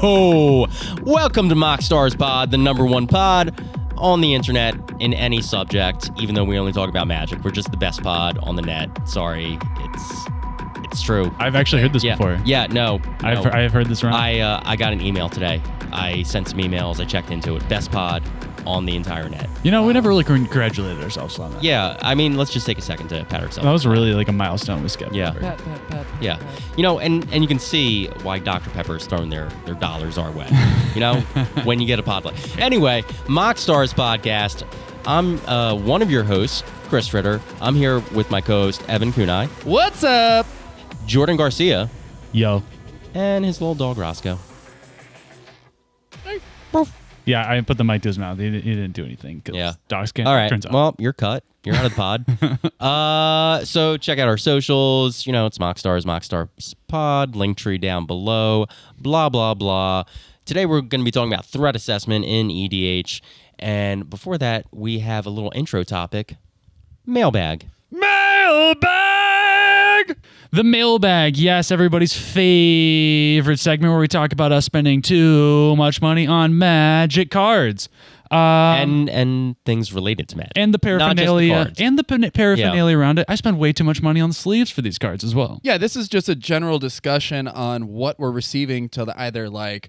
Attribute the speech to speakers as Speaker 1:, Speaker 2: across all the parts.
Speaker 1: Yo! Welcome to MoxStars Pod, the #1 pod on the internet in any subject, even though we only talk about Magic. We're just the best pod on the net. Sorry, it's true.
Speaker 2: I've actually heard this before.
Speaker 1: Yeah, no.
Speaker 2: I've heard this around.
Speaker 1: I got an email today. I sent some emails. I checked into it. Best pod on the entire net.
Speaker 2: You know, we never really congratulated ourselves on that.
Speaker 1: Yeah, I mean, let's just take a second to pat ourselves.
Speaker 2: That was really like a milestone we skipped.
Speaker 1: Yeah.
Speaker 3: Pat.
Speaker 1: Yeah. You know, and you can see why Dr. Pepper's throwing their dollars our way, you know, when you get a pod. Anyway, MoxStars Podcast. I'm one of your hosts, Chris Ritter. I'm here with my co-host, Evan Kunai.
Speaker 3: What's up?
Speaker 1: Jordan Garcia.
Speaker 2: Yo.
Speaker 1: And his little dog, Roscoe.
Speaker 2: Yeah, I put the mic to his mouth. He didn't do anything.
Speaker 1: Yeah.
Speaker 2: Dogs can't.
Speaker 1: All right.
Speaker 2: Turns out.
Speaker 1: Well, you're cut. You're out of the pod. So check out our socials. You know, it's MoxStars Pod. Link tree down below. Blah, blah, blah. Today we're going to be talking about threat assessment in EDH. And before that, we have a little intro topic. Mailbag.
Speaker 2: Mailbag! The mailbag, yes, everybody's favorite segment where we talk about us spending too much money on Magic cards.
Speaker 1: And things related to Magic.
Speaker 2: And the paraphernalia.
Speaker 1: Paraphernalia
Speaker 2: Around it. I spend way too much money on the sleeves for these cards as well.
Speaker 3: Yeah, this is just a general discussion on what we're receiving to either like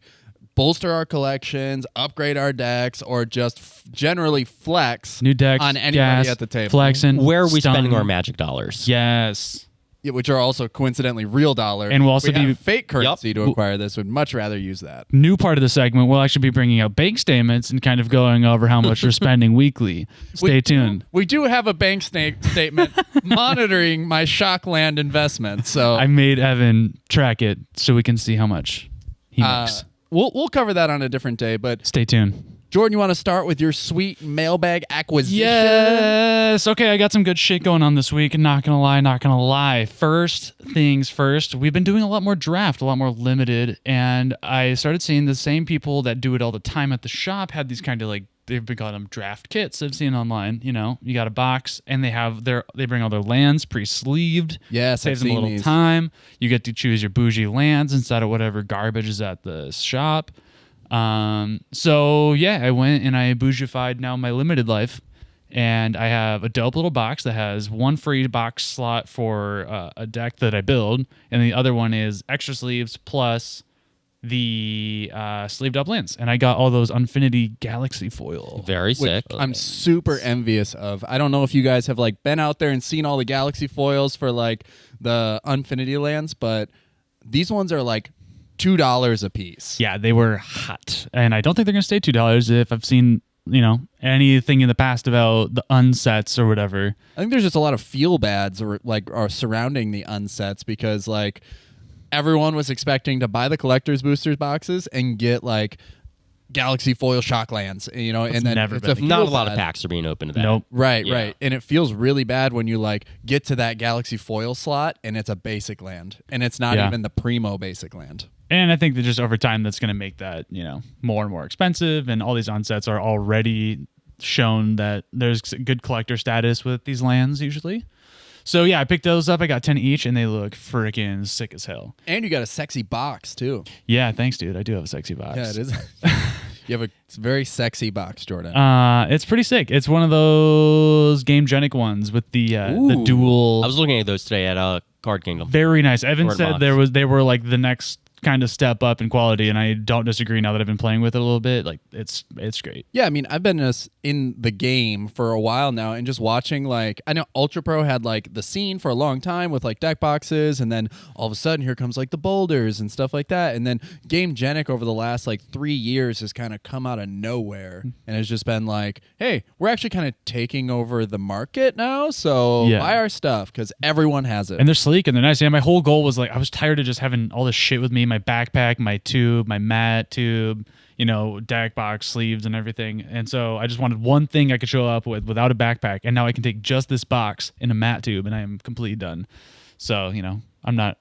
Speaker 3: bolster our collections, upgrade our decks, or just generally flex
Speaker 2: New decks
Speaker 3: on anybody at the table.
Speaker 2: Flexing.
Speaker 1: Where are we
Speaker 2: stun.
Speaker 1: spending our Magic dollars?
Speaker 2: Yes.
Speaker 3: Yeah, which are also coincidentally real dollars.
Speaker 2: And we'll also
Speaker 3: we
Speaker 2: be
Speaker 3: have fake currency to acquire this. Would much rather use that.
Speaker 2: New part of the segment, we'll actually be bringing out bank statements and kind of going over how much we're spending weekly. Stay tuned.
Speaker 3: We do have a bank statement monitoring my Shockland investment. So
Speaker 2: I made Evan track it so we can see how much he makes.
Speaker 3: We'll cover that on a different day. But
Speaker 2: Stay tuned.
Speaker 3: Jordan, you want to start with your sweet mailbag acquisition?
Speaker 2: Yes. Okay, I got some good shit going on this week. Not gonna lie. First things first, we've been doing a lot more draft, a lot more limited, and I started seeing the same people that do it all the time at the shop had these kind of like, they've been calling them draft kits I've seen online. You know, you got a box and they bring all their lands pre-sleeved.
Speaker 3: Yes,
Speaker 2: saves
Speaker 3: I've
Speaker 2: them a
Speaker 3: seen
Speaker 2: little
Speaker 3: these.
Speaker 2: time. You get to choose your bougie lands instead of whatever garbage is at the shop. So yeah, I went and I bougified now my limited life, and I have a dope little box that has one free box slot for a deck that I build, and the other one is extra sleeves plus the sleeved up lands, and I got all those Infinity Galaxy foil.
Speaker 1: Very sick.
Speaker 3: I'm super envious of. I don't know if you guys have like been out there and seen all the Galaxy foils for like the Infinity lands, but these ones are like $2 a piece.
Speaker 2: Yeah, they were hot, and I don't think they're gonna stay $2 if I've seen, you know, anything in the past about the unsets or whatever.
Speaker 3: I think there's just a lot of feel bads are surrounding the unsets because like everyone was expecting to buy the collector's boosters boxes and get like Galaxy foil Shocklands, you know, and then
Speaker 2: never
Speaker 3: it's
Speaker 2: been.
Speaker 3: a
Speaker 1: Not a
Speaker 3: feel
Speaker 1: lot of
Speaker 3: bad.
Speaker 1: packs are being opened to that.
Speaker 2: Nope.
Speaker 3: Right,
Speaker 1: Yeah.
Speaker 3: right. And it feels really bad when you like get to that Galaxy foil slot and it's a basic land and it's not
Speaker 2: Yeah.
Speaker 3: even the primo basic land.
Speaker 2: And I think that just over time, that's going to make that, you know, more and more expensive. And all these unsets are already shown that there's good collector status with these lands usually. So yeah, I picked those up. I got 10 each, and they look freaking sick as hell.
Speaker 3: And you got a sexy box too.
Speaker 2: Yeah, thanks, dude. I do have a sexy box.
Speaker 3: Yeah, it is. You have a very sexy box, Jordan.
Speaker 2: It's pretty sick. It's one of those Game-genic ones with the dual.
Speaker 1: I was looking at those today at Card Kingdom.
Speaker 2: Very nice. Evan
Speaker 1: Word
Speaker 2: said
Speaker 1: box.
Speaker 2: they were like the next kind of step up in quality, and I don't disagree now that I've been playing with it a little bit. Like it's great.
Speaker 3: Yeah, I mean, I've been in the game for a while now and just watching, like, I know Ultra Pro had like the scene for a long time with like deck boxes, and then all of a sudden here comes like the boulders and stuff like that. And then Game-genic over the last like 3 years has kind of come out of nowhere and has just been like, hey, we're actually kind of taking over the market now, so
Speaker 2: Yeah.
Speaker 3: buy our stuff because everyone has it.
Speaker 2: And they're sleek and they're nice. Yeah, my whole goal was like, I was tired of just having all this shit with me, my backpack, my tube, my mat tube, you know, deck box, sleeves, and everything. And so I just wanted one thing I could show up with without a backpack. And now I can take just this box and a mat tube, and I am completely done. So, you know, I'm not,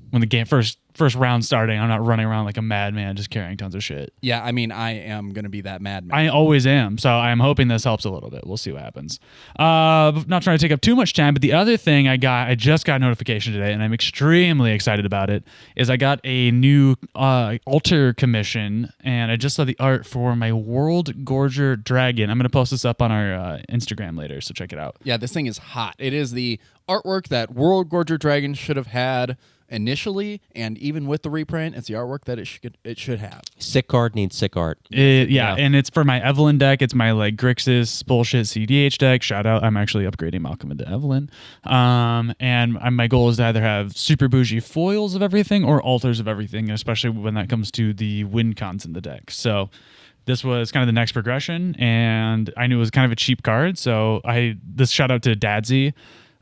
Speaker 2: when the game first first round starting, I'm not running around like a madman just carrying tons of shit.
Speaker 3: Yeah, I mean, I am going to be that madman.
Speaker 2: I always am, so I'm hoping this helps a little bit. We'll see what happens. Not trying to take up too much time, but the other thing I just got notification today, and I'm extremely excited about it, is I got a new altar commission, and I just saw the art for my World Gorger Dragon. I'm going to post this up on our Instagram later, so check it out.
Speaker 3: Yeah, this thing is hot. It is the artwork that World Gorger Dragon should have had initially, and even with the reprint, it's the artwork that it should have.
Speaker 1: Sick card needs sick art.
Speaker 2: Yeah, and it's for my Evelyn deck. It's my like Grixis bullshit CDH deck. Shout out! I'm actually upgrading Malcolm into Evelyn. And my goal is to either have super bougie foils of everything or altars of everything, especially when that comes to the win cons in the deck. So this was kind of the next progression, and I knew it was kind of a cheap card. So this shout out to Dadsy.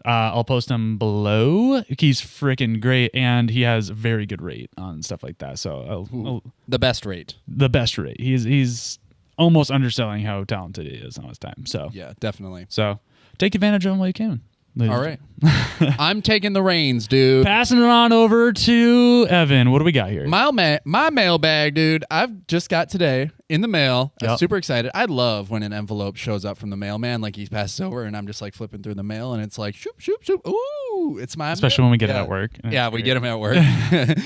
Speaker 2: I'll post him below. He's freaking great, and he has a very good rate on stuff like that. So
Speaker 3: the best rate.
Speaker 2: The best rate. He's almost underselling how talented he is on his time. So
Speaker 3: yeah, definitely.
Speaker 2: So take advantage of him while you can.
Speaker 3: All right. I'm taking the reins, dude.
Speaker 2: Passing it on over to Evan. What do we got here?
Speaker 3: My mailbag, dude. I've just got today in the mail. I'm
Speaker 2: Yep.
Speaker 3: super excited. I love when an envelope shows up from the mailman, like he passes over, and I'm just like flipping through the mail, and it's like shoop, shoop, shoop. Ooh, it's my
Speaker 2: Especially when we get it at work.
Speaker 3: Yeah, we get them at work.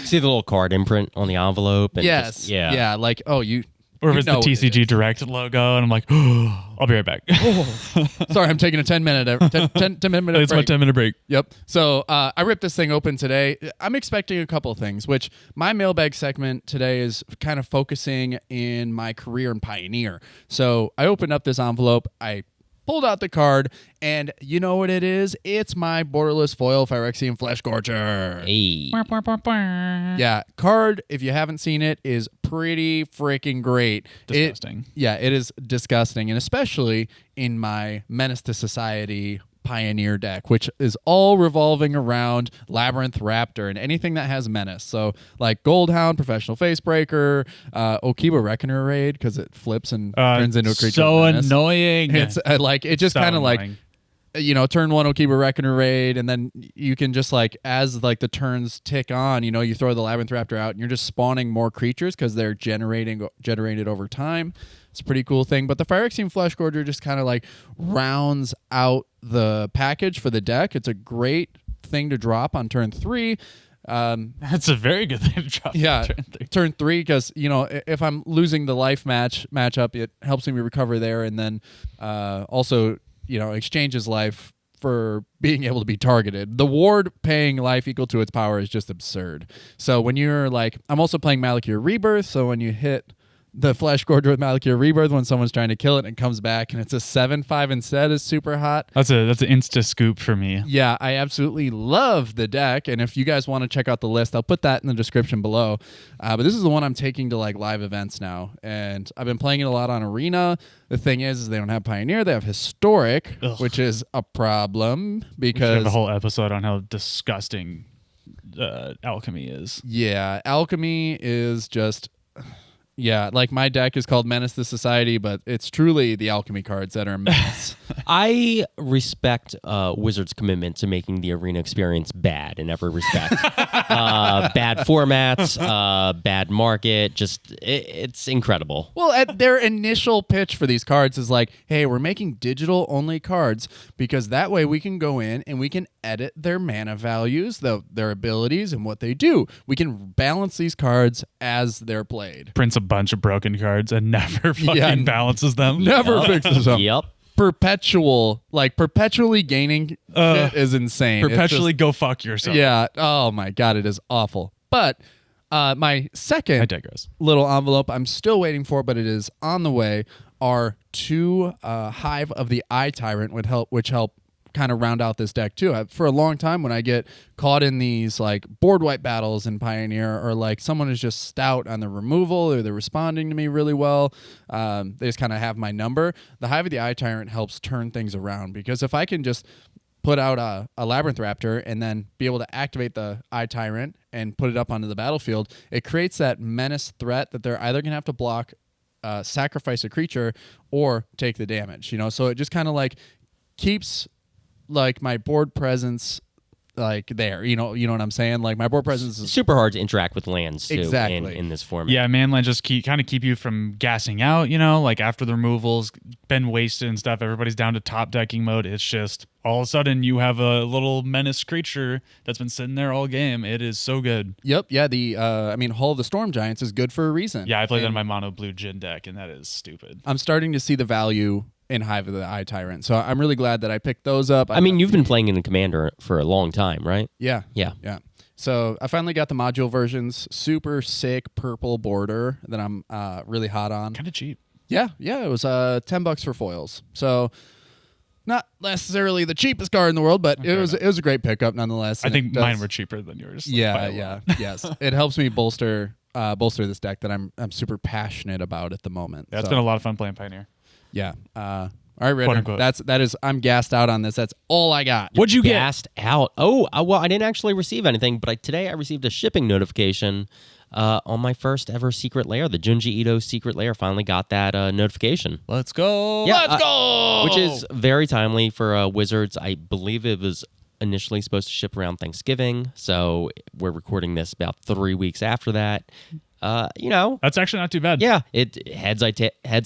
Speaker 1: See the little card imprint on the envelope? And
Speaker 3: Yes.
Speaker 1: just- yeah.
Speaker 3: Like, oh, you.
Speaker 2: Or if
Speaker 3: you
Speaker 2: it's the
Speaker 3: know what it
Speaker 2: TCG
Speaker 3: is.
Speaker 2: Direct logo, and I'm like, oh, I'll be right back.
Speaker 3: Sorry, I'm taking a 10 minute
Speaker 2: It's my
Speaker 3: break.
Speaker 2: 10-minute break.
Speaker 3: Yep. So I ripped this thing open today. I'm expecting a couple of things, which my mailbag segment today is kind of focusing in my career in Pioneer. So I opened up this envelope. I pulled out the card, and you know what it is? It's my borderless foil Phyrexian Flesh Gorger.
Speaker 1: Hey.
Speaker 3: Yeah, card, if you haven't seen it, is pretty freaking great.
Speaker 2: Disgusting.
Speaker 3: It is disgusting, and especially in my Menace to Society Pioneer deck, which is all revolving around Labyrinth Raptor and anything that has Menace. So like Goldhound, Professional Facebreaker, Okiba Reckoner Raid, because it flips and turns into a creature.
Speaker 2: So
Speaker 3: of Menace.
Speaker 2: annoying.
Speaker 3: It's like it just
Speaker 2: So
Speaker 3: kind of like
Speaker 2: annoying.
Speaker 3: turn one Okiba Reckoner Raid, and then you can just like as like the turns tick on, you throw the Labyrinth Raptor out, and you're just spawning more creatures because they're generated over time. It's a pretty cool thing. But the Phyrexian Flesh Gorger just kind of like rounds out the package for the deck. It's a great thing to drop on turn 3.
Speaker 2: That's a very good thing to drop.
Speaker 3: Yeah,
Speaker 2: Turn 3.
Speaker 3: turn 3, because if I'm losing the life matchup, it helps me recover there, and then also exchanges life for being able to be targeted. The ward paying life equal to its power is just absurd. So when you're like, I'm also playing Malakir Rebirth, so when you hit the Flesh Gorger with Malakir Rebirth, when someone's trying to kill it and it comes back and it's a 7/5 instead, is super hot.
Speaker 2: That's an insta scoop for me.
Speaker 3: Yeah, I absolutely love the deck, and if you guys want to check out the list, I'll put that in the description below. But this is the one I'm taking to like live events now, and I've been playing it a lot on Arena. The thing is they don't have Pioneer; they have Historic, which is a problem
Speaker 2: We should
Speaker 3: because
Speaker 2: have a whole episode on how disgusting alchemy is.
Speaker 3: yeah, Alchemy is just. Yeah, like my deck is called Menace to Society, but it's truly the alchemy cards that are a mess.
Speaker 1: I respect Wizards' commitment to making the arena experience bad in every respect. Bad formats, bad market, it's incredible.
Speaker 3: Well, at their initial pitch for these cards is like, hey, we're making digital-only cards because that way we can go in and we can edit their mana values, their abilities, and what they do. We can balance these cards as they're played.
Speaker 2: Prints a bunch of broken cards and never fucking balances them.
Speaker 3: Never fixes them.
Speaker 1: Yep.
Speaker 3: Perpetually gaining shit is insane. It's
Speaker 2: Perpetually
Speaker 3: just-
Speaker 2: go fuck yourself.
Speaker 3: yeah. Oh my God, it is awful. But my
Speaker 2: I
Speaker 3: second
Speaker 2: digress.
Speaker 3: little envelope I'm still waiting for, but it is on the way, are 2 Hive of the Eye Tyrant which help kind of round out this deck too. For a long time, when I get caught in these like board wipe battles in Pioneer, or like someone is just stout on the removal, or they're responding to me really well, they just kind of have my number. The Hive of the Eye Tyrant helps turn things around, because if I can just put out a Labyrinth Raptor and then be able to activate the Eye Tyrant and put it up onto the battlefield, it creates that menace threat that they're either going to have to block, sacrifice a creature, or take the damage. So it just kind of like keeps like my board presence like there. You know what I'm saying? Like my board presence is
Speaker 1: Super hard to interact with lands too,
Speaker 3: Exactly.
Speaker 1: in this format.
Speaker 2: Yeah, manland just kind of keep you from gassing out, like after the removals been wasted and stuff, everybody's down to top decking mode. It's just all of a sudden you have a little menace creature that's been sitting there all game. It is so good.
Speaker 3: Yep. Yeah. The Hull of the Storm Giants is good for a reason.
Speaker 2: Yeah, I played that in
Speaker 3: And
Speaker 2: my mono blue Jin deck, and that is stupid.
Speaker 3: I'm starting to see the value in Hive of the Eye Tyrant, so I'm really glad that I picked those up.
Speaker 1: I mean, you've been playing in the Commander for a long time, right?
Speaker 3: Yeah.
Speaker 1: Yeah.
Speaker 3: Yeah. So I finally got the module versions. Super sick purple border that I'm really hot on.
Speaker 2: Kind of cheap.
Speaker 3: Yeah. It was $10 for foils. So not necessarily the cheapest card in the world, but it was a great pickup nonetheless.
Speaker 2: I
Speaker 3: and
Speaker 2: think
Speaker 3: it
Speaker 2: mine
Speaker 3: does-
Speaker 2: were cheaper than yours. by
Speaker 3: Yeah.
Speaker 2: a
Speaker 3: Yeah.
Speaker 2: lot.
Speaker 3: Yes. It helps me bolster this deck that I'm super passionate about at the moment.
Speaker 2: That's
Speaker 3: So,
Speaker 2: been a lot of fun playing Pioneer.
Speaker 3: yeah. All right,
Speaker 2: Quote,
Speaker 3: Ritter.
Speaker 2: unquote.
Speaker 3: I'm gassed out on this. That's all I got.
Speaker 2: What'd you get?
Speaker 1: Gassed out. Oh, well, I didn't actually receive anything, but today I received a shipping notification on my first ever secret lair. The Junji Ito secret lair finally got that notification.
Speaker 2: Let's go.
Speaker 1: Yeah,
Speaker 2: Let's go.
Speaker 1: Which is very timely for Wizards. I believe it was initially supposed to ship around Thanksgiving, so we're recording this about 3 weeks after that.
Speaker 2: That's actually not too bad.
Speaker 1: Yeah, heads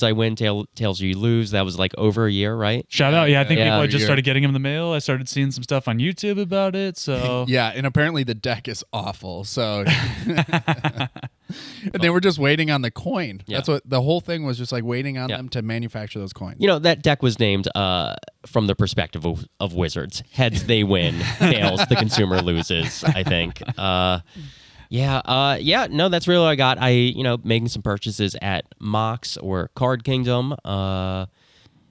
Speaker 1: I win, tails you lose. That was like over a year, right?
Speaker 2: Shout out. Yeah, I think
Speaker 1: Yeah.
Speaker 2: people had just
Speaker 3: Yeah.
Speaker 2: started getting them in the mail. I started seeing some stuff on YouTube about it. So
Speaker 3: Yeah, and apparently the deck is awful. So they were just waiting on the coin.
Speaker 1: Yeah.
Speaker 3: That's what the whole thing was, just like waiting on
Speaker 1: Yeah.
Speaker 3: them to manufacture those coins.
Speaker 1: That deck was named from the perspective of Wizards. Heads they win, tails the consumer loses, I think. No, that's really all I got. Making some purchases at Mox or Card Kingdom,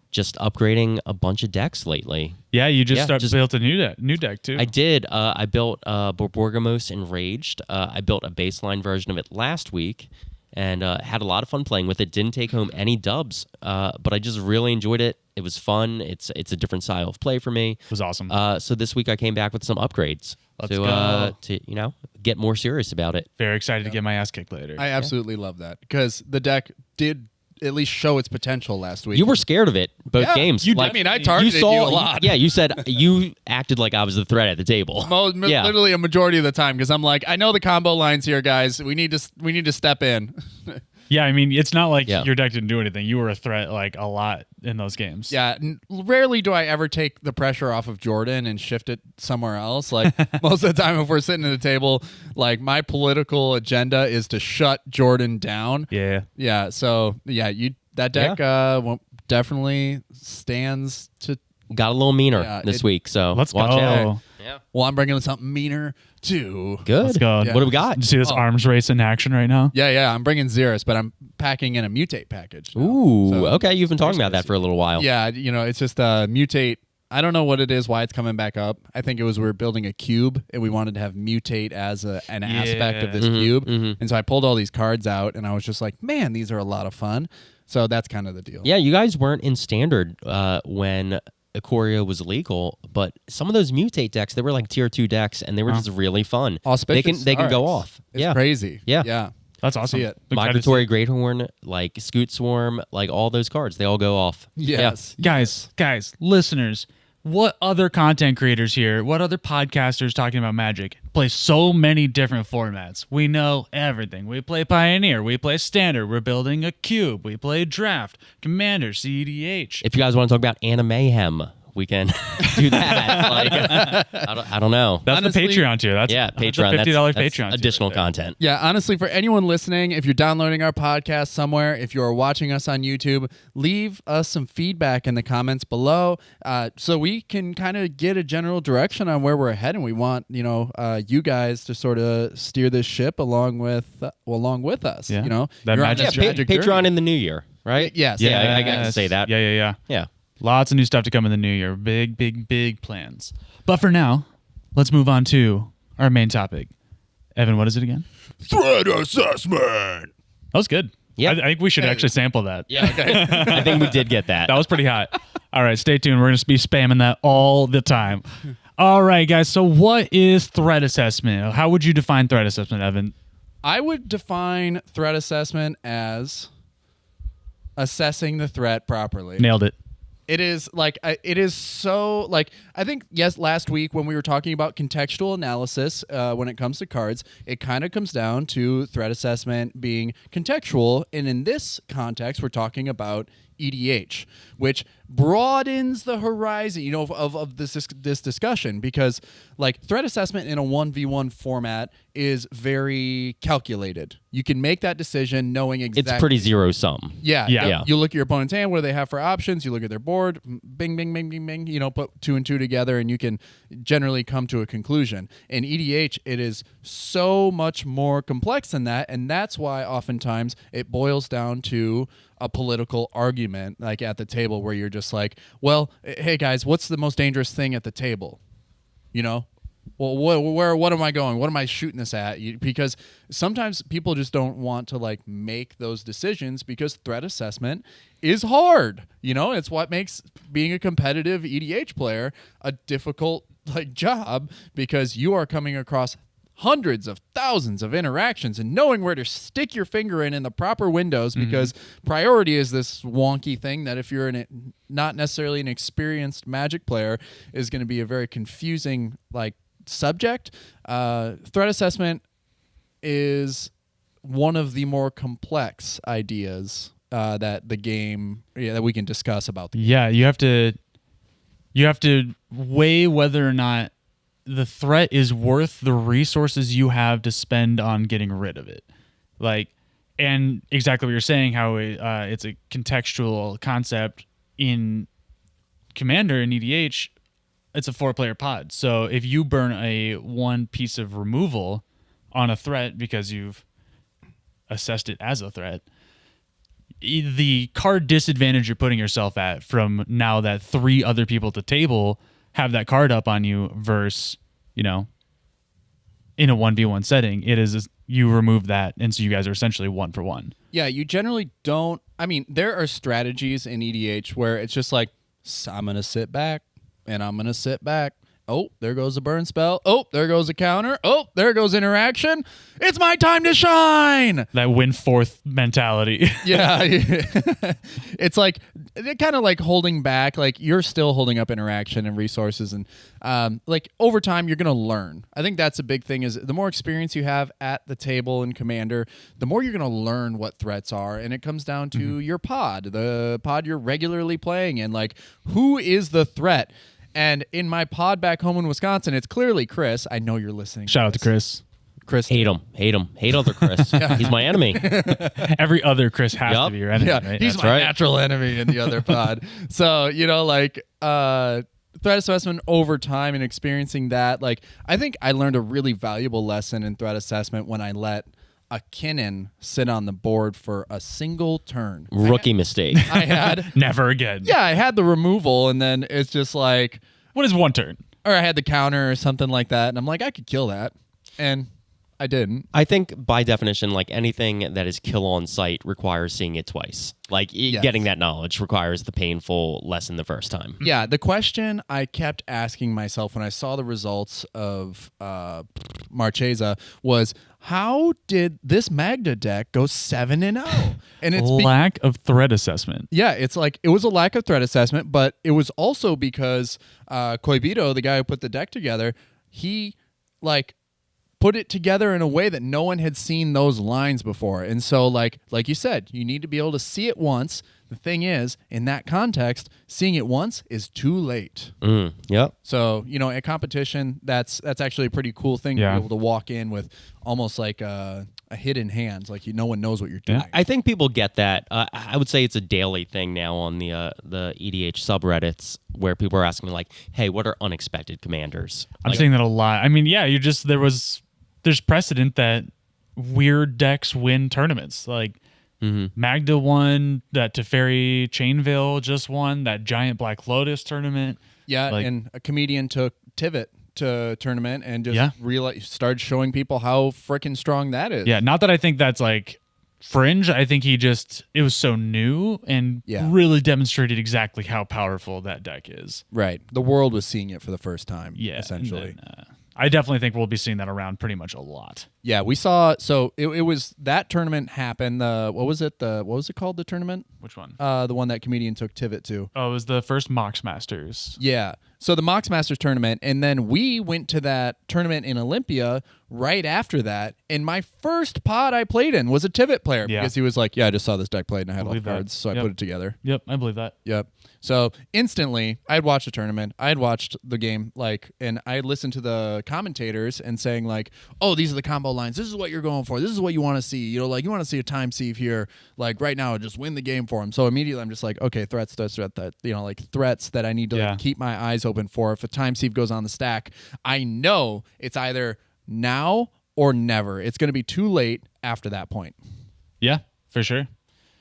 Speaker 1: just upgrading a bunch of decks lately.
Speaker 2: yeah, you just
Speaker 1: Yeah,
Speaker 2: built a new deck too.
Speaker 1: I did. I built Borborgamos Enraged. I built a baseline version of it last week and had a lot of fun playing with it. Didn't take home any dubs, but I just really enjoyed it. It was fun. It's a different style of play for me.
Speaker 2: It was awesome.
Speaker 1: So this week I came back with some upgrades
Speaker 2: Let's go.
Speaker 1: to get more serious about it.
Speaker 2: Very excited to get my ass kicked later.
Speaker 3: I absolutely love that because the deck did at least show its potential last week.
Speaker 1: You were scared of it both
Speaker 3: Yeah,
Speaker 1: games.
Speaker 3: I targeted you a lot.
Speaker 1: Yeah, you said you acted like I was the threat at the table. Yeah.
Speaker 3: Literally a majority of the time because I'm like, I know the combo lines here, guys. We need to step in.
Speaker 2: Yeah, I mean, it's not like
Speaker 1: Yeah.
Speaker 2: your deck didn't do anything. You were a threat like a lot in those games.
Speaker 3: Yeah, rarely do I ever take the pressure off of Jordan and shift it somewhere else. Like most of the time, if we're sitting at a table, like my political agenda is to shut Jordan down.
Speaker 2: Yeah.
Speaker 3: Yeah. So yeah, that deck definitely stands to.
Speaker 1: Got a little meaner
Speaker 3: Yeah,
Speaker 1: this week, so
Speaker 2: Let's
Speaker 1: watch
Speaker 2: go.
Speaker 1: out. Yeah.
Speaker 3: Well, I'm bringing something meaner too.
Speaker 1: Good.
Speaker 2: Let's go.
Speaker 3: Yeah.
Speaker 1: What do we got?
Speaker 2: Did you see this arms race in action right now?
Speaker 3: Yeah. I'm bringing Xeris, but I'm packing in a mutate package. now.
Speaker 1: Ooh,
Speaker 3: So-
Speaker 1: okay. You've been talking about that for a little while.
Speaker 3: Yeah, it's just mutate. I don't know what it is, why it's coming back up. I think it was we were building a cube and we wanted to have mutate as an aspect of this cube. And so I pulled all these cards out and I was just like, man, these are a lot of fun. So that's kind of the deal.
Speaker 1: Yeah, you guys weren't in standard when Ikoria was legal, but some of those mutate decks, they were like tier 2 decks and they were just really fun.
Speaker 3: Auspicious
Speaker 1: They can go
Speaker 3: stars.
Speaker 1: off.
Speaker 3: It's
Speaker 1: yeah.
Speaker 3: crazy.
Speaker 1: Yeah.
Speaker 3: Yeah.
Speaker 2: That's awesome.
Speaker 3: See it.
Speaker 2: Excited to see
Speaker 1: Migratory Greathorn, like Scoot Swarm, like all those cards, they all go off.
Speaker 3: Yes.
Speaker 2: Guys, listeners, what other content creators here, what other podcasters talking about Magic play so many different formats? We know everything. We play Pioneer, we play Standard, we're building a cube, we play Draft, Commander, CEDH.
Speaker 1: If you guys want to talk about Mayhem, we can do that. Like, I don't know.
Speaker 2: That's
Speaker 3: Honestly,
Speaker 2: the Patreon tier. That's
Speaker 1: Patreon.
Speaker 2: That's a $50
Speaker 1: that's
Speaker 2: Patreon tier
Speaker 1: additional
Speaker 2: right there.
Speaker 1: content.
Speaker 3: Yeah, honestly, for anyone listening, if you're downloading our podcast somewhere, if you're watching us on YouTube, leave us some feedback in the comments below so we can kind of get a general direction on where we're heading. We want, you guys to sort of steer this ship along with us.
Speaker 2: Yeah.
Speaker 3: You're
Speaker 2: That
Speaker 3: on
Speaker 2: magic
Speaker 3: this
Speaker 1: Yeah,
Speaker 3: magic
Speaker 1: Patreon
Speaker 3: journey.
Speaker 1: in the new year, right?
Speaker 3: Yes.
Speaker 1: Yeah, I got to say that.
Speaker 2: Yeah.
Speaker 1: Yeah.
Speaker 2: Lots of new stuff to come in the new year. Big plans. But for now, let's move on to our main topic. Evan, what is it again?
Speaker 3: Threat assessment.
Speaker 2: That was good.
Speaker 1: Yeah.
Speaker 2: I think we should actually sample that.
Speaker 1: Yeah, I think we did get that.
Speaker 2: That was pretty hot. All right, stay tuned. We're going to be spamming that all the time. All right, guys. So what is threat assessment? How would you define threat assessment, Evan?
Speaker 3: I would define threat assessment as assessing the threat properly.
Speaker 2: Nailed it.
Speaker 3: It is like it is so like I think yes last week when we were talking about contextual analysis when it comes to cards, it kind of comes down to threat assessment being contextual, and in this context we're talking about EDH, which broadens the horizon, you know, of this discussion, because like threat assessment in a 1v1 format is very calculated. You can make that decision knowing exactly.
Speaker 1: It's pretty zero sum.
Speaker 3: Yeah.
Speaker 2: Yeah.
Speaker 3: You look at your opponent's hand, what do they have for options? You look at their board, bing, bing, bing, bing, bing, you know, put 2 and 2 together and you can generally come to a conclusion. In EDH, it is so much more complex than that, and that's why oftentimes it boils down to a political argument, like at the table, where you're just like, well, hey guys, what's the most dangerous thing at the table? You know? Well, what am I going? What am I shooting this at? Because sometimes people just don't want to like make those decisions because threat assessment is hard. You know, it's what makes being a competitive EDH player a difficult like job, because you are coming across hundreds of thousands of interactions and knowing where to stick your finger in the proper windows, because priority is this wonky thing that if you're not necessarily an experienced Magic player is going to be a very confusing like subject. Threat assessment is one of the more complex ideas that the game that we can discuss about the game.
Speaker 2: Yeah, you have to weigh whether or not the threat is worth the resources you have to spend on getting rid of it. Like, and exactly what you're saying, how it's a contextual concept in Commander and EDH. It's a 4-player pod. So if you burn a 1 piece of removal on a threat because you've assessed it as a threat, the card disadvantage you're putting yourself at from now that 3 other people at the table have that card up on you versus, you know, in a 1v1 setting, it is you remove that, and so you guys are essentially 1 for 1.
Speaker 3: Yeah, you generally don't. I mean, there are strategies in EDH where it's just like, I'm going to sit back and I'm going to sit back. Oh, there goes a burn spell. Oh, there goes a counter. Oh, there goes interaction. It's my time to shine.
Speaker 2: That win 4th mentality.
Speaker 3: Yeah. It's like, they're kind of like holding back. Like, you're still holding up interaction and resources. And like over time, you're going to learn. I think that's a big thing, is the more experience you have at the table in Commander, the more you're going to learn what threats are. And it comes down to your pod, the pod you're regularly playing in. Like, who is the threat? And in my pod back home in Wisconsin, it's clearly Chris. I know you're listening.
Speaker 2: Shout out to Chris.
Speaker 3: Chris.
Speaker 1: Hate him. Hate other Chris. He's my enemy.
Speaker 2: Every other Chris has to be your enemy,
Speaker 3: Yeah,
Speaker 2: right?
Speaker 3: he's
Speaker 2: That's
Speaker 3: my
Speaker 2: right.
Speaker 3: natural enemy in the other pod. So, you know, like threat assessment over time and experiencing that, like I think I learned a really valuable lesson in threat assessment when I let a Kinnan sit on the board for a single turn.
Speaker 1: Rookie mistake.
Speaker 3: I had
Speaker 2: Never again.
Speaker 3: yeah, I had the removal, and then it's just like,
Speaker 2: What is 1 turn?
Speaker 3: or I had the counter or something like that, and I'm like, I could kill that, and I didn't.
Speaker 1: I think by definition, like anything that is kill on sight requires seeing it twice. Like getting that knowledge requires the painful lesson the first time.
Speaker 3: Yeah, the question I kept asking myself when I saw the results of Marchesa was, how did this Magda deck go 7-0? And it's
Speaker 2: Lack of threat assessment.
Speaker 3: yeah, it's like it was a lack of threat assessment, but it was also because Koibito, the guy who put the deck together, he like put it together in a way that no one had seen those lines before. And so like you said, you need to be able to see it once. The thing is, in that context, seeing it once is too late.
Speaker 1: Yep.
Speaker 3: So, you know, at competition, that's actually a pretty cool thing to be able to walk in with almost like a hidden hand, like no one knows what you're doing.
Speaker 1: I think people get that. I would say it's a daily thing now on the EDH subreddits where people are asking like, "Hey, what are unexpected commanders?"
Speaker 2: I'm seeing that a lot. I mean, yeah, there's precedent that weird decks win tournaments. Like Magda won, that Teferi Chainveil just won, that Giant Black Lotus tournament.
Speaker 3: Yeah,
Speaker 2: Like-
Speaker 3: and a comedian took Tivit to tournament and just started showing people how freaking strong that is.
Speaker 2: Yeah, not that I think that's like fringe. I think it was so new and really demonstrated exactly how powerful that deck is.
Speaker 3: Right. The world was seeing it for the first time,
Speaker 2: Yeah,
Speaker 3: essentially.
Speaker 2: and then, I definitely think we'll be seeing that around pretty much a lot.
Speaker 3: Yeah, we saw. So it was that tournament happened. What was it called? The tournament?
Speaker 2: Which one?
Speaker 3: The one that comedian took Tivit to.
Speaker 2: Oh, it was the first MoxMasters.
Speaker 3: Yeah. So the MoxMasters tournament, and then we went to that tournament in Olympia right after that. And my first pod I played in was a Tivit player because he was like, "Yeah, I just saw this deck played and I had all the cards, so I put it together."
Speaker 2: Yep, I believe that.
Speaker 3: Yep. So instantly, I had watched the tournament. I had watched the game, and I had listened to the commentators and saying like, "Oh, these are the combo lines. This is what you're going for. This is what you want to see. You know, like you want to see a time sieve here. Like right now, just win the game for him." So immediately, I'm just like, "Okay, threats. That like threats that I need to like, keep my eyes open for. If a time sieve goes on the stack, I know it's either now or never. It's going to be too late after that point."
Speaker 2: Yeah, for sure.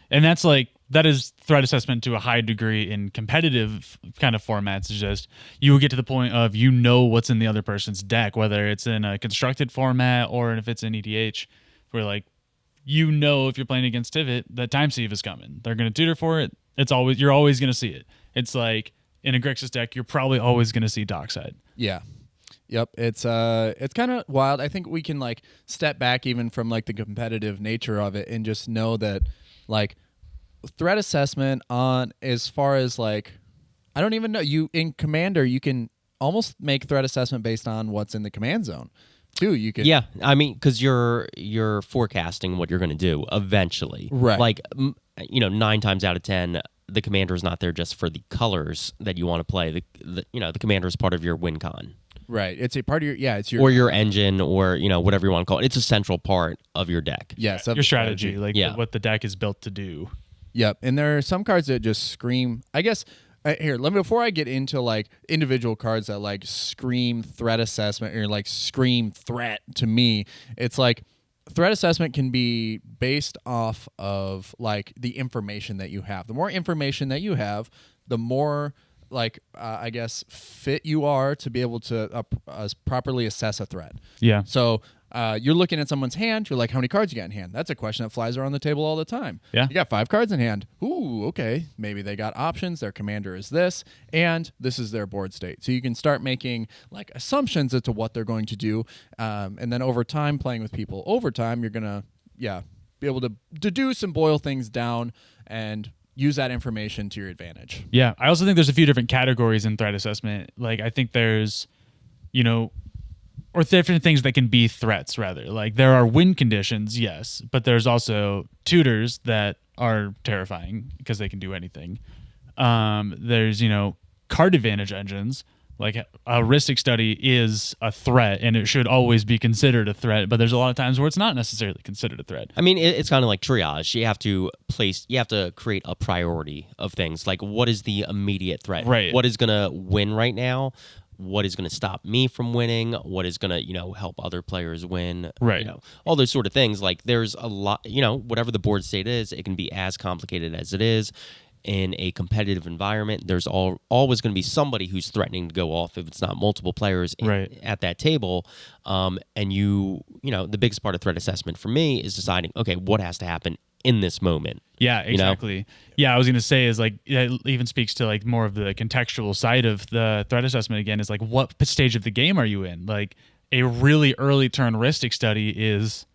Speaker 2: And that is threat assessment to a high degree in competitive kind of formats. It's just you will get to the point of what's in the other person's deck, whether it's in a constructed format or if it's in EDH, where like if you're playing against Tivit, the time sieve is coming. They're going to tutor for it. You're always going to see it. It's like in a Grixis deck, you're probably always going to see Dockside.
Speaker 3: Yeah. Yep, it's kind of wild. I think we can like step back even from like the competitive nature of it and just know that like threat assessment on as far as like I don't even know in Commander you can almost make threat assessment based on what's in the command zone too. You can
Speaker 1: I mean because you're forecasting what you're going to do eventually,
Speaker 3: right?
Speaker 1: Like 9 times out of 10. The commander is not there just for the colors that you want to play. The commander is part of your win con.
Speaker 3: Right. It's a part of it's your
Speaker 1: your engine or whatever you want to call it. It's a central part of your deck.
Speaker 3: Yes,
Speaker 2: your strategy, what the deck is built to do.
Speaker 3: Yep. And there are some cards that just scream. I guess before I get into like individual cards that like scream threat assessment or like scream threat to me, it's like threat assessment can be based off of like the information that you have. The more information that you have, the more I guess fit you are to be able to properly assess a threat.
Speaker 2: Yeah.
Speaker 3: So you're looking at someone's hand. You're like, how many cards you got in hand? That's a question that flies around the table all the time.
Speaker 2: Yeah.
Speaker 3: You got 5 cards in hand. Ooh, okay. Maybe they got options. Their commander is this, and this is their board state. So you can start making like assumptions as to what they're going to do, and then over time, playing with people over time, you're gonna be able to deduce and boil things down and use that information to your advantage.
Speaker 2: Yeah. I also think there's a few different categories in threat assessment. Like I think there's, or different things that can be threats rather. Like there are win conditions, yes, but there's also tutors that are terrifying because they can do anything. There's, card advantage engines. Like a heuristic study is a threat and it should always be considered a threat, but there's a lot of times where it's not necessarily considered a threat.
Speaker 1: I mean, it's kind of like triage. You have to create a priority of things. Like what is the immediate threat?
Speaker 2: Right.
Speaker 1: What is going to win right now? What is going to stop me from winning? What is going to, help other players win?
Speaker 2: Right.
Speaker 1: All those sort of things. Like there's a lot, whatever the board state is, it can be as complicated as it is. In a competitive environment, there's always going to be somebody who's threatening to go off if it's not multiple players at that table. And the biggest part of threat assessment for me is deciding, okay, what has to happen in this moment.
Speaker 2: Yeah, exactly. Yeah, I was going to say is like it even speaks to like more of the contextual side of the threat assessment again is like what stage of the game are you in? Like a really early turn heuristic study is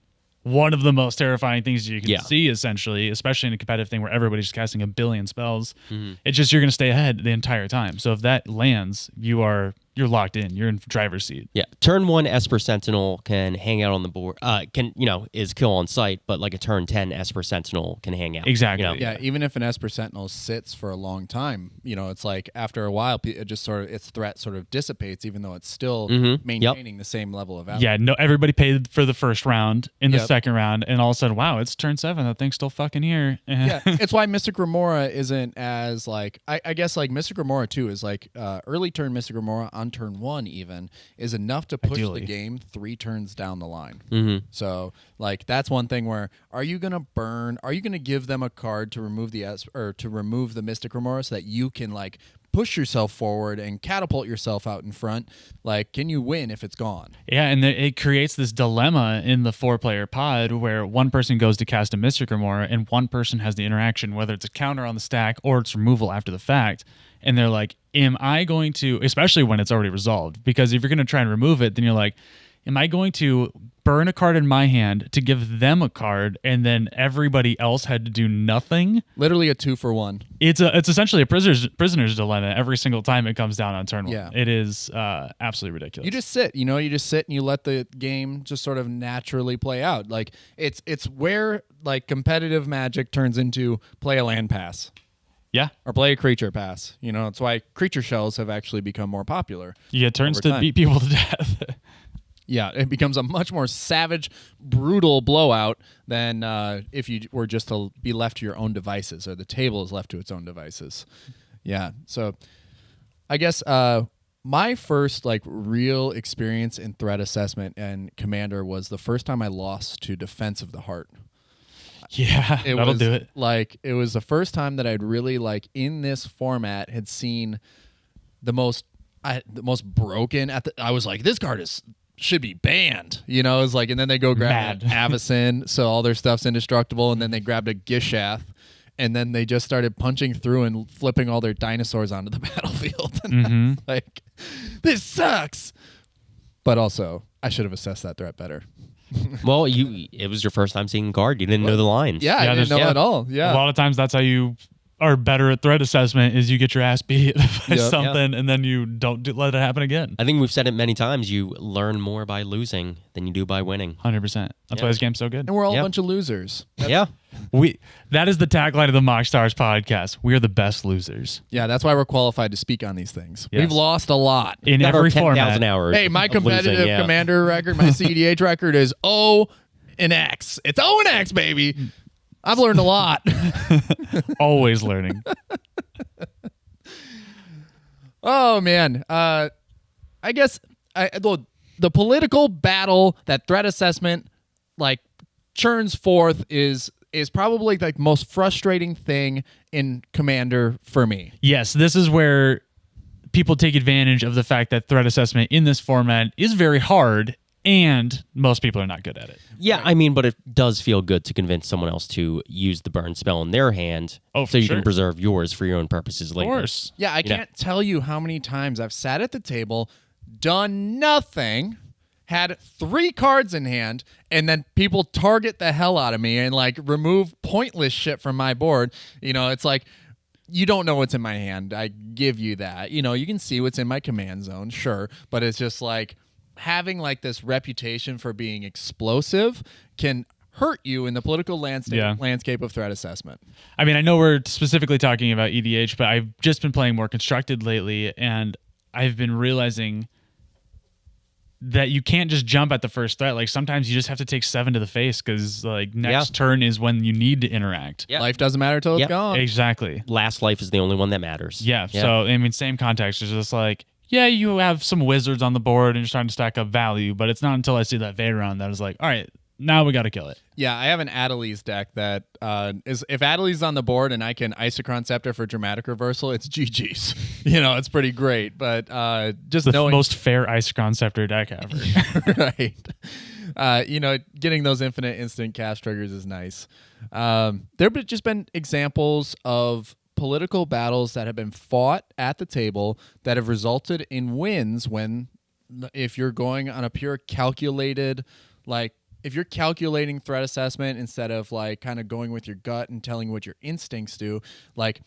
Speaker 2: one of the most terrifying things you can see, essentially, especially in a competitive thing where everybody's just casting a billion spells. Mm-hmm. It's just you're going to stay ahead the entire time. So if that lands, you're locked in. You're in driver's seat.
Speaker 1: Yeah. Turn 1 Esper Sentinel can hang out on the board. Is kill on sight, but like a turn 10 Esper Sentinel can hang out.
Speaker 2: Exactly.
Speaker 3: Yeah. Even if an Esper Sentinel sits for a long time, it's like after a while, it just sort of its threat sort of dissipates, even though it's still maintaining the same level of value.
Speaker 2: Yeah. No. Everybody paid for the first round in the second round, and all of a sudden, wow, it's turn 7. That thing's still fucking here.
Speaker 3: Yeah. It's why Mystic Remora isn't as like I guess like Mystic Remora too is like early turn Mystic Remora on turn 1 even is enough to push the game 3 turns down the line. Mm-hmm. So like that's one thing where are you gonna give them a card to remove the Mystic Remora so that you can like push yourself forward and catapult yourself out in front? Like, can you win if it's gone?
Speaker 2: Yeah, and it creates this dilemma in the 4-player pod where one person goes to cast a Mystic Remora and one person has the interaction, whether it's a counter on the stack or it's removal after the fact. And they're like, am I going to, especially when it's already resolved, because if you're going to try and remove it, then you're like, am I going to burn a card in my hand to give them a card, and then everybody else had to do nothing?
Speaker 3: Literally a 2-for-1.
Speaker 2: It's essentially a prisoner's dilemma every single time it comes down on turn one.
Speaker 3: Yeah.
Speaker 2: It is absolutely ridiculous.
Speaker 3: You just sit, you just sit and you let the game just sort of naturally play out. Like it's where like competitive Magic turns into play a land pass.
Speaker 2: Yeah.
Speaker 3: Or play a creature pass. That's why creature shells have actually become more popular.
Speaker 2: You get turns
Speaker 3: over
Speaker 2: to
Speaker 3: time.
Speaker 2: beat people to death.
Speaker 3: Yeah, it becomes a much more savage, brutal blowout than if you were just to be left to your own devices, or the table is left to its own devices. Yeah, so I guess my first like real experience in threat assessment and Commander was the first time I lost to Defense of the Heart.
Speaker 2: Yeah, that'll do it.
Speaker 3: Like it was the first time that I'd really like in this format had seen the most broken. I was like, this card should be banned. It was like, and then they go grab Avacyn, so all their stuff's indestructible, and then they grabbed a Gishath, and then they just started punching through and flipping all their dinosaurs onto the battlefield. And like, this sucks. But also, I should have assessed that threat better.
Speaker 1: Well, it was your first time seeing guard. You didn't know the lines.
Speaker 3: Yeah, I didn't know at all. Yeah.
Speaker 2: A lot of times that's how you are better at threat assessment, is you get your ass beat by something and then you don't let it happen again.
Speaker 1: I think we've said it many times. You learn more by losing than you do by winning.
Speaker 2: 100%. That's why this game's so good.
Speaker 3: And we're all a bunch of losers.
Speaker 1: Yeah.
Speaker 2: That is the tagline of the MoxStars podcast. We are the best losers.
Speaker 3: Yeah, that's why we're qualified to speak on these things.
Speaker 2: Yes.
Speaker 3: We've lost a lot.
Speaker 2: In
Speaker 1: Got
Speaker 2: every
Speaker 1: our 10,000
Speaker 2: format.
Speaker 1: hours.
Speaker 3: Hey, my
Speaker 1: of
Speaker 3: competitive
Speaker 1: losing, yeah.
Speaker 3: Commander record, my CEDH record is O and X. It's O and X, baby. I've learned a lot.
Speaker 2: Always learning.
Speaker 3: Oh, man. I guess the political battle that threat assessment like churns forth is probably like most frustrating thing in Commander for me.
Speaker 2: Yes, this is where people take advantage of the fact that threat assessment in this format is very hard, and most people are not good at it.
Speaker 1: Yeah, I mean, but it does feel good to convince someone else to use the burn spell in their hand so you can preserve yours for your own purposes later.
Speaker 2: Of course.
Speaker 3: Yeah, I can't tell you how many times I've sat at the table, done nothing, had 3 cards in hand, and then people target the hell out of me and like remove pointless shit from my board. It's like, you don't know what's in my hand. I give you that. You can see what's in my command zone, sure, but it's just like having like this reputation for being explosive can hurt you in the political landscape of threat assessment.
Speaker 2: I mean, I know we're specifically talking about EDH, but I've just been playing more constructed lately, and I've been realizing that you can't just jump at the first threat. Like sometimes you just have to take 7 to the face because like next turn is when you need to interact.
Speaker 1: Yeah.
Speaker 3: Life doesn't matter till it's gone.
Speaker 2: Exactly.
Speaker 1: Last life is the only one that matters.
Speaker 2: Yeah. So I mean, same context. It's just like, yeah, you have some wizards on the board and you're trying to stack up value, but it's not until I see that Veyron that is like, all right, now we got to kill it.
Speaker 3: Yeah, I have an Adeliz deck that is, if Adeliz is on the board and I can Isochron Scepter for dramatic reversal, it's GG's. It's pretty great, but just
Speaker 2: The
Speaker 3: knowing
Speaker 2: most fair Isochron Scepter deck ever.
Speaker 3: right. Getting those infinite instant cast triggers is nice. There have just been examples of political battles that have been fought at the table that have resulted in wins if you're going on a pure calculated, like, if you're calculating threat assessment instead of like kind of going with your gut and telling what your instincts do, like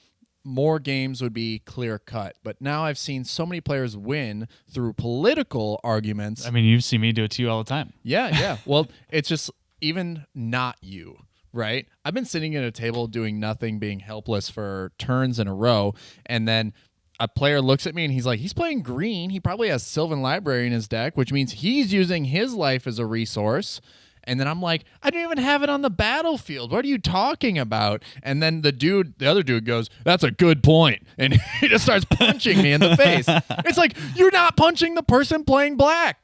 Speaker 3: more games would be clear cut. But now I've seen so many players win through political arguments.
Speaker 2: I mean, you see me do it to you all the time.
Speaker 3: Yeah. Well, it's just even not you, right? I've been sitting at a table doing nothing, being helpless for turns in a row, and then a player looks at me and he's like, he's playing green. He probably has Sylvan Library in his deck, which means he's using his life as a resource. And then I'm like, I don't even have it on the battlefield. What are you talking about? And then the other dude goes, that's a good point. And he just starts punching me in the face. It's like, you're not punching the person playing black.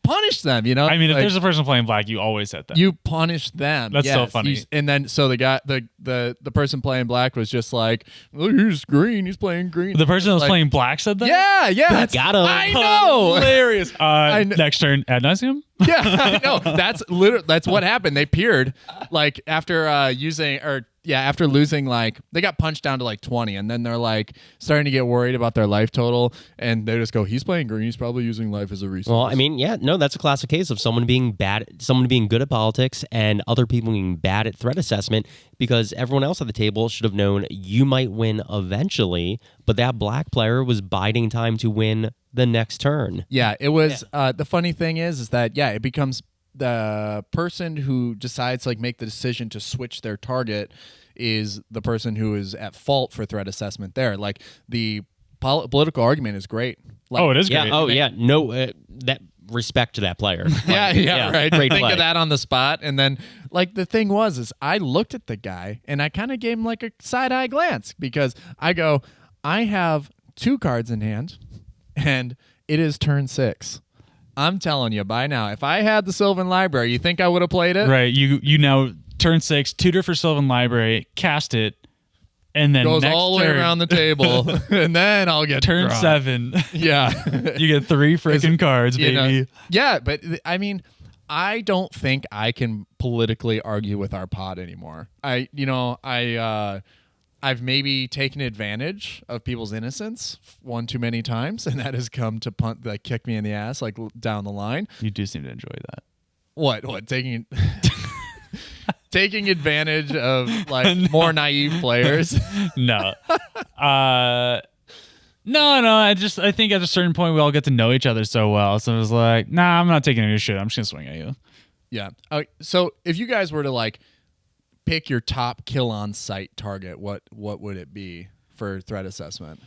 Speaker 3: Punish them,
Speaker 2: I mean, if
Speaker 3: like,
Speaker 2: there's a person playing black, you always hit them.
Speaker 3: you punish them.
Speaker 2: That's so funny.
Speaker 3: And then so the guy, the person playing black was just like, oh, he's green. He's playing green.
Speaker 2: The person that was
Speaker 3: Like,
Speaker 2: playing black said that?
Speaker 3: Yeah.
Speaker 1: Got him.
Speaker 3: I know.
Speaker 2: Hilarious.
Speaker 3: know.
Speaker 2: Next turn, ad nauseum?
Speaker 3: Yeah, I know. That's what happened. They peered like after using or after losing, like, they got punched down to like 20, and then they're like starting to get worried about their life total, and they just go, he's playing green, he's probably using life as a resource.
Speaker 1: Well, I mean, yeah, no, that's a classic case of someone being good at politics and other people being bad at threat assessment, because everyone else at the table should have known you might win eventually, but that black player was biding time to win the next turn.
Speaker 3: Yeah, it was. The funny thing is that it becomes the person who decides to like make the decision to switch their target is the person who is at fault for threat assessment. There, like the political argument is great. Like,
Speaker 2: it is
Speaker 1: Yeah.
Speaker 2: great.
Speaker 1: Oh, yeah. No, that respect to that player.
Speaker 3: Yeah, right.
Speaker 1: Great
Speaker 3: Think
Speaker 1: play.
Speaker 3: of that on the spot, and then like the thing is I looked at the guy and I kind of gave him like a side eye glance, because I go, I have 2 cards in hand, and it is turn 6. I'm telling you, by now, if I had the Sylvan Library, you think I would have played it?
Speaker 2: Right. You now turn 6, tutor for Sylvan Library, cast it, and then
Speaker 3: Goes
Speaker 2: next
Speaker 3: all the way
Speaker 2: turn,
Speaker 3: around the table, and then I'll get
Speaker 2: turn
Speaker 3: drawn.
Speaker 2: 7.
Speaker 3: Yeah.
Speaker 2: You get 3 freaking cards,
Speaker 3: You know?
Speaker 2: baby.
Speaker 3: Yeah, but I mean, I don't think I can politically argue with our pod anymore. I've maybe taken advantage of people's innocence one too many times, and that has come to kick me in the ass like down the line.
Speaker 2: You do seem to enjoy that.
Speaker 3: What taking taking advantage of like more naive players?
Speaker 2: No. No. I think at a certain point we all get to know each other so well. So it was like, nah, I'm not taking any shit. I'm just gonna swing at you.
Speaker 3: Yeah. So if you guys were to like pick your top kill on site target, what would it be for threat assessment?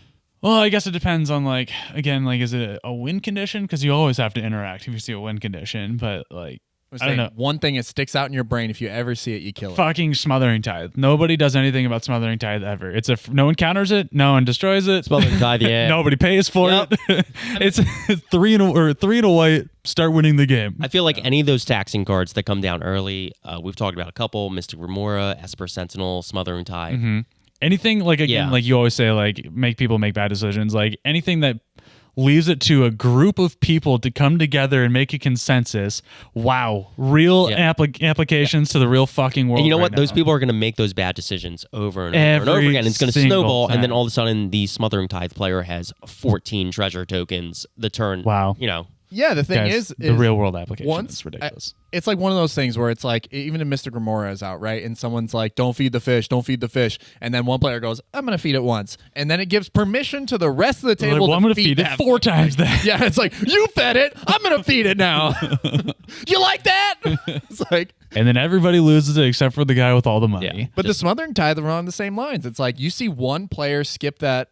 Speaker 2: Well, I guess it depends on like, again, like, is it a win condition? Because you always have to interact if you see a win condition. But like, I don't know.
Speaker 3: One thing that sticks out in your brain, if you ever see it, you kill it.
Speaker 2: Fucking Smothering Tithe. Nobody does anything about Smothering Tithe ever. No one counters it. No one destroys it.
Speaker 1: Smothering Tithe, yeah.
Speaker 2: Nobody pays for it. It's 3 and a white. Start winning the game.
Speaker 1: I feel like any of those taxing cards that come down early, we've talked about a couple: Mystic Remora, Esper Sentinel, Smothering Tide.
Speaker 2: Mm-hmm. Anything like, again, like you always say, like, make people make bad decisions. Like anything that leaves it to a group of people to come together and make a consensus. Wow. Real applications to the real fucking world.
Speaker 1: And you know
Speaker 2: right
Speaker 1: what?
Speaker 2: now.
Speaker 1: Those people are going to make those bad decisions over and over and over again. It's going to snowball, and then all of a sudden, the Smothering Tithe player has 14 treasure tokens. The turn,
Speaker 2: wow.
Speaker 1: You know.
Speaker 3: Yeah, the thing
Speaker 2: Guys,
Speaker 3: is
Speaker 2: the real world application is ridiculous.
Speaker 3: It's like one of those things where it's like, even if Mystic Remora is out, right? And someone's like, don't feed the fish. And then one player goes, I'm going to feed it once. And then it gives permission to the rest of the table
Speaker 2: I'm going to feed it 4 times that.
Speaker 3: Yeah, it's like, you fed it. I'm going to feed it now. You like that? It's like...
Speaker 2: And then everybody loses it except for the guy with all the money.
Speaker 1: Yeah.
Speaker 3: But the Smothering Tithe are on the same lines. It's like you see one player skip that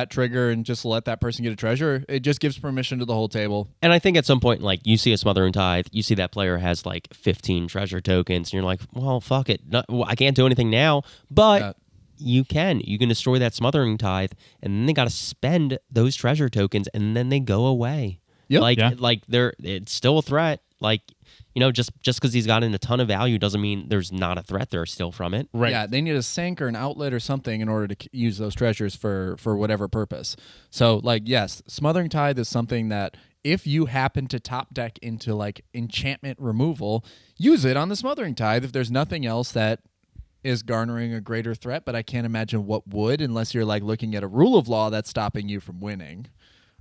Speaker 3: trigger and just let that person get a treasure. It just gives permission to the whole table.
Speaker 1: And I think at some point, like, you see a Smothering Tithe, you see that player has like 15 treasure tokens, and you're like, well, fuck it. I can't do anything now. But you can destroy that Smothering Tithe, and then they got to spend those treasure tokens, and then they go away.
Speaker 3: Yep.
Speaker 1: Like it's still a threat. Like, you know, just because he's gotten a ton of value doesn't mean there's not a threat there still from it.
Speaker 2: Right.
Speaker 3: Yeah, they need a sink or an outlet or something in order to use those treasures for whatever purpose. So, like, yes, Smothering Tithe is something that if you happen to top deck into, like, enchantment removal, use it on the Smothering Tithe if there's nothing else that is garnering a greater threat. But I can't imagine what would, unless you're, like, looking at a rule of law that's stopping you from winning.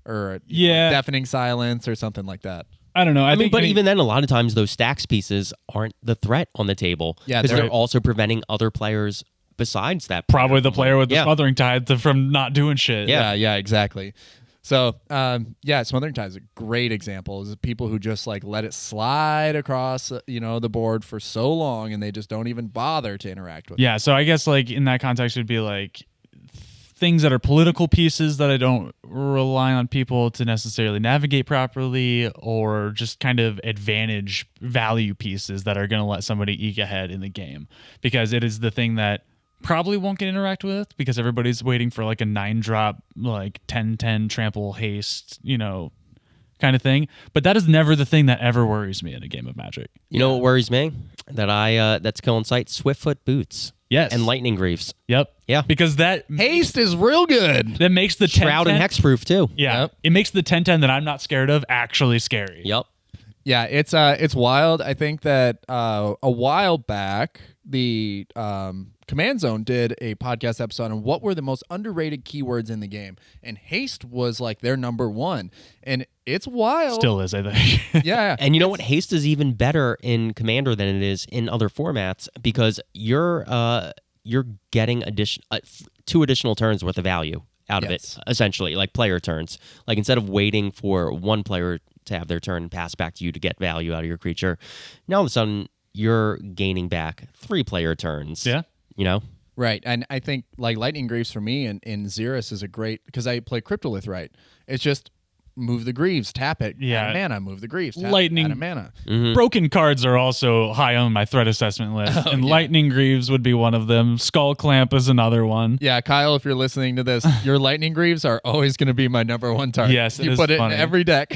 Speaker 3: Or deafening silence or something like that.
Speaker 2: I don't know.
Speaker 1: I mean, even then, a lot of times those stacks pieces aren't the threat on the table.
Speaker 3: Yeah,
Speaker 1: because they're also preventing other players besides that.
Speaker 2: Probably the player with the
Speaker 1: Yeah.
Speaker 2: Smothering Tithe from not doing shit.
Speaker 3: Yeah, exactly. So, Smothering Tithe is a great example. Is people who just like let it slide across, the board for so long, and they just don't even bother to interact with it.
Speaker 2: Yeah, so I guess like in that context, it'd be like things that are political pieces that I don't rely on people to necessarily navigate properly, or just kind of advantage value pieces that are going to let somebody eke ahead in the game, because it is the thing that probably won't get interact with because everybody's waiting for like a 9-drop, like 10/10 trample haste, kind of thing. But that is never the thing that ever worries me in a game of Magic.
Speaker 1: You know what worries me? That's killing sight. Swiftfoot boots.
Speaker 2: Yes.
Speaker 1: And lightning greaves.
Speaker 2: Yep.
Speaker 1: Yeah.
Speaker 2: Because that
Speaker 3: Haste is real good.
Speaker 2: that makes the 10/10
Speaker 1: Shroud and hexproof too.
Speaker 2: Yeah.
Speaker 3: Yep.
Speaker 2: It makes the 10/10 that I'm not scared of actually scary.
Speaker 1: Yep.
Speaker 3: Yeah, it's wild. I think that a while back, the Command Zone did a podcast episode on what were the most underrated keywords in the game, and haste was like their number one, and it's wild.
Speaker 2: Still is, I think.
Speaker 3: Yeah,
Speaker 1: And you know what? Haste is even better in Commander than it is in other formats because you're getting 2 additional turns worth of value out of it, essentially, like player turns. Like instead of waiting for one player to have their turn and pass back to you to get value out of your creature, now all of a sudden you're gaining back 3 player turns.
Speaker 2: Yeah.
Speaker 1: You know?
Speaker 3: right. And I think like Lightning Greaves for me in Xeris is a great because I play Cryptolith right. It's just move the Greaves, tap it,
Speaker 2: Yeah.
Speaker 3: add a mana, move the Greaves, tap
Speaker 2: Lightning-
Speaker 3: it, add a mana.
Speaker 2: Broken cards are also high on my threat assessment list, and Lightning Greaves would be one of them. Skull Clamp is another one.
Speaker 3: Yeah, Kyle, if you're listening to this, your Lightning Greaves are always going to be my number one target.
Speaker 2: Yes, it
Speaker 3: you
Speaker 2: is
Speaker 3: put it
Speaker 2: funny.
Speaker 3: in every deck.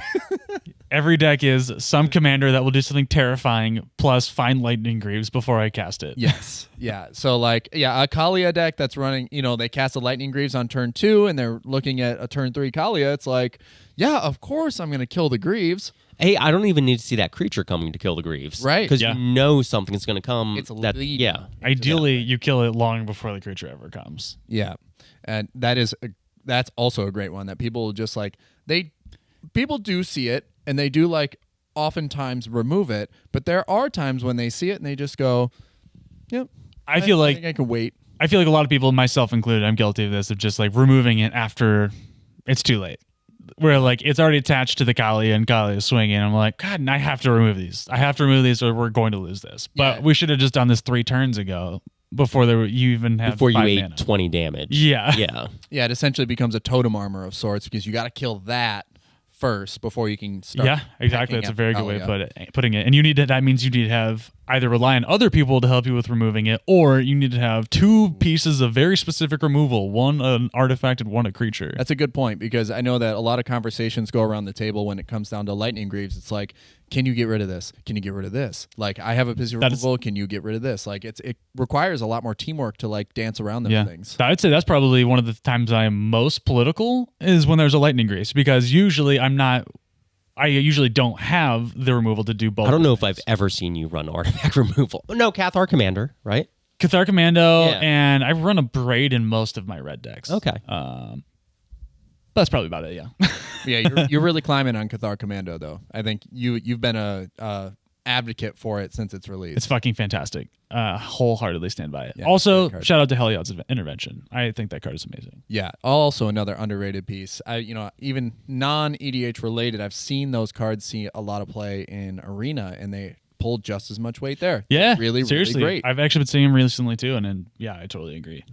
Speaker 2: Every deck is some commander that will do something terrifying, plus find Lightning Greaves before I cast it.
Speaker 3: Yes. Yeah. So like, a Kalia deck that's running, they cast a Lightning Greaves on turn 2 and they're looking at a turn 3 Kalia. It's like, yeah, of course I'm going to kill the Greaves.
Speaker 1: Hey, I don't even need to see that creature coming to kill the Greaves.
Speaker 3: Right.
Speaker 1: Because
Speaker 2: Yeah.
Speaker 1: you know something's going to come.
Speaker 3: It's
Speaker 1: that,
Speaker 3: leading.
Speaker 1: yeah.
Speaker 2: Ideally, you kill it long before the creature ever comes.
Speaker 3: Yeah. And that's also a great one that people just like, people do see it and they do like oftentimes remove it, but there are times when they see it and they just go, yep.
Speaker 2: I feel like
Speaker 3: think I can wait.
Speaker 2: I feel like a lot of people, myself included, I'm guilty of this, of just like removing it after it's too late. Where like it's already attached to the Kali and Kali is swinging. And I'm like, God, I have to remove these. I have to remove these or we're going to lose this. But
Speaker 3: Yeah.
Speaker 2: we should have just done this 3 turns ago before you even had
Speaker 1: Before you
Speaker 2: 5
Speaker 1: ate
Speaker 2: mana.
Speaker 1: 20 damage.
Speaker 2: Yeah.
Speaker 1: Yeah.
Speaker 3: Yeah, it essentially becomes a totem armor of sorts because you got to kill that first before you can start.
Speaker 2: Yeah, exactly.
Speaker 3: pecking
Speaker 2: That's a
Speaker 3: at
Speaker 2: very good
Speaker 3: Kalia.
Speaker 2: way of putting it. And you need to, that means you need to have either rely on other people to help you with removing it, or you need to have 2 pieces of very specific removal, one an artifact and one a creature.
Speaker 3: That's a good point because I know that a lot of conversations go around the table when it comes down to Lightning Greaves. It's like, can you get rid of this? Can you get rid of this? Like, I have a busy removal. Can you get rid of this? Like, it requires a lot more teamwork to like dance around those things.
Speaker 2: I'd say that's probably one of the times I am most political is when there's a lightning grease, because usually I usually don't have the removal to do both.
Speaker 1: I don't know if I've ever seen you run artifact removal. No, Cathar Commander, right?
Speaker 2: Cathar Commando,
Speaker 1: Yeah.
Speaker 2: and I run a Braid in most of my red decks.
Speaker 1: Okay.
Speaker 2: That's probably about it, yeah.
Speaker 3: Yeah, you're really climbing on Cathar Commando though. I think you've been a advocate for it since its release.
Speaker 2: It's fucking fantastic. Wholeheartedly stand by it.
Speaker 3: Yeah,
Speaker 2: Also,
Speaker 3: great card.
Speaker 2: shout out to Heliod's Intervention. I think that card is amazing.
Speaker 3: Yeah, also another underrated piece. Even non-EDH related, I've seen those cards see a lot of play in Arena, and they pull just as much weight there.
Speaker 2: Yeah,
Speaker 3: really,
Speaker 2: seriously.
Speaker 3: really great.
Speaker 2: I've actually been seeing him recently too, and yeah, I totally agree.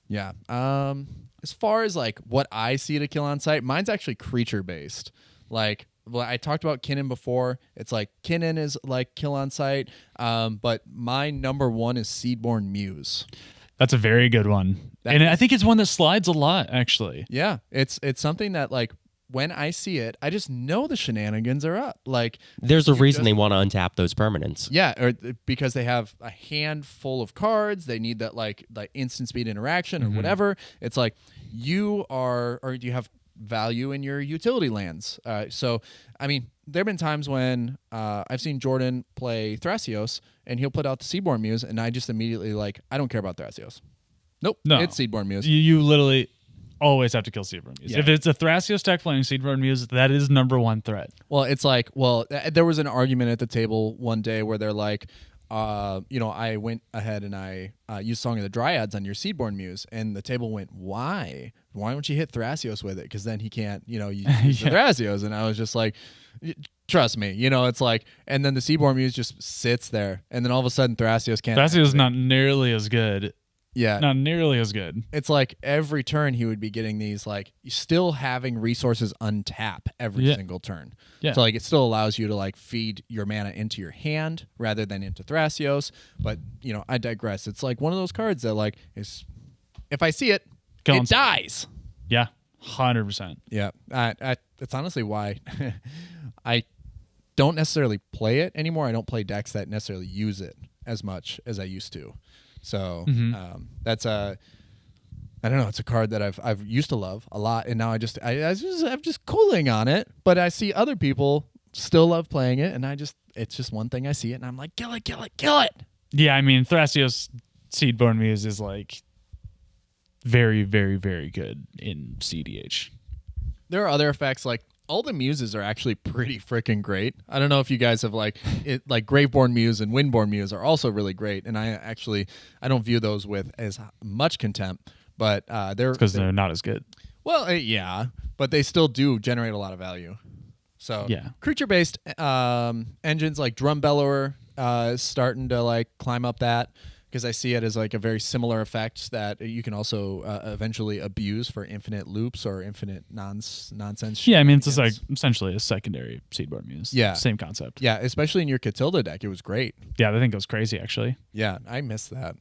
Speaker 3: Yeah. As far as like what I see to kill on site, mine's actually creature based. Like, well, I talked about Kinnan before. It's like Kinnan is like kill on site, but my number one is Seedborn Muse.
Speaker 2: That's a very good one,
Speaker 3: That
Speaker 2: and
Speaker 3: is-
Speaker 2: I think it's one that slides a lot. Actually,
Speaker 3: Yeah, it's something that like when I see it, I just know the shenanigans are up. Like,
Speaker 1: There's a
Speaker 3: you
Speaker 1: reason
Speaker 3: just-
Speaker 1: they want to untap those permanents.
Speaker 3: Yeah, or because they have a handful of cards, they need that like instant speed interaction or whatever. It's like you have value in your utility lands. So, I mean, there have been times when I've seen Jordan play Thrasios, and he'll put out the Seedborn Muse, and I just immediately like, I don't care about Thrasios. Nope,
Speaker 2: No.
Speaker 3: it's Seedborn Muse.
Speaker 2: you literally always have to kill Seedborn Muse.
Speaker 3: Yeah.
Speaker 2: If it's a Thrasios deck playing Seedborn Muse, that is number one threat.
Speaker 3: Well, it's like, there was an argument at the table one day where they're like, I went ahead and I used Song of the Dryads on your Seedborn Muse, and the table went, why? Why don't you hit Thrasios with it? Because then he can't, use the Thrasios. And I was just like, trust me, it's like, and then the Seedborn Muse just sits there, and then all of a sudden Thrasios can't.
Speaker 2: Thrasios is
Speaker 3: activate.
Speaker 2: not nearly as good.
Speaker 3: Yeah.
Speaker 2: Not nearly as good.
Speaker 3: It's like every turn he would be getting these, like, still having resources untap every
Speaker 2: Yeah.
Speaker 3: single turn.
Speaker 2: Yeah.
Speaker 3: So like it still allows you to like feed your mana into your hand rather than into Thrasios. But I digress. It's like one of those cards that like is, if I see it,
Speaker 2: Kill
Speaker 3: it
Speaker 2: him.
Speaker 3: dies.
Speaker 2: Yeah, 100%.
Speaker 3: Yeah. That's honestly why I don't necessarily play it anymore. I don't play decks that necessarily use it as much as I used to. So that's I don't know. It's a card that I've used to love a lot, and now I'm just cooling on it. But I see other people still love playing it, and it's just one thing I see it, and I'm like, kill it, kill it, kill it.
Speaker 2: Yeah, I mean, Thrasios Seedborn Muse is like very, very, very good in CDH.
Speaker 3: There are other effects like all the muses are actually pretty freaking great. I don't know if you guys have like Graveborn Muse and Windborn Muse are also really great, and I don't view those with as much contempt, but
Speaker 2: They're not as good.
Speaker 3: Well, yeah, but they still do generate a lot of value. So
Speaker 2: Yeah.
Speaker 3: creature-based engines like Drum Bellower is starting to like climb up that, because I see it as like a very similar effect that you can also eventually abuse for infinite loops or infinite nonsense.
Speaker 2: Yeah, I mean, it's just like essentially a secondary Seedborn Muse.
Speaker 3: Yeah.
Speaker 2: Same concept.
Speaker 3: Yeah, especially in your Catilda deck, it was great.
Speaker 2: Yeah, that thing goes crazy, actually.
Speaker 3: Yeah, I missed that.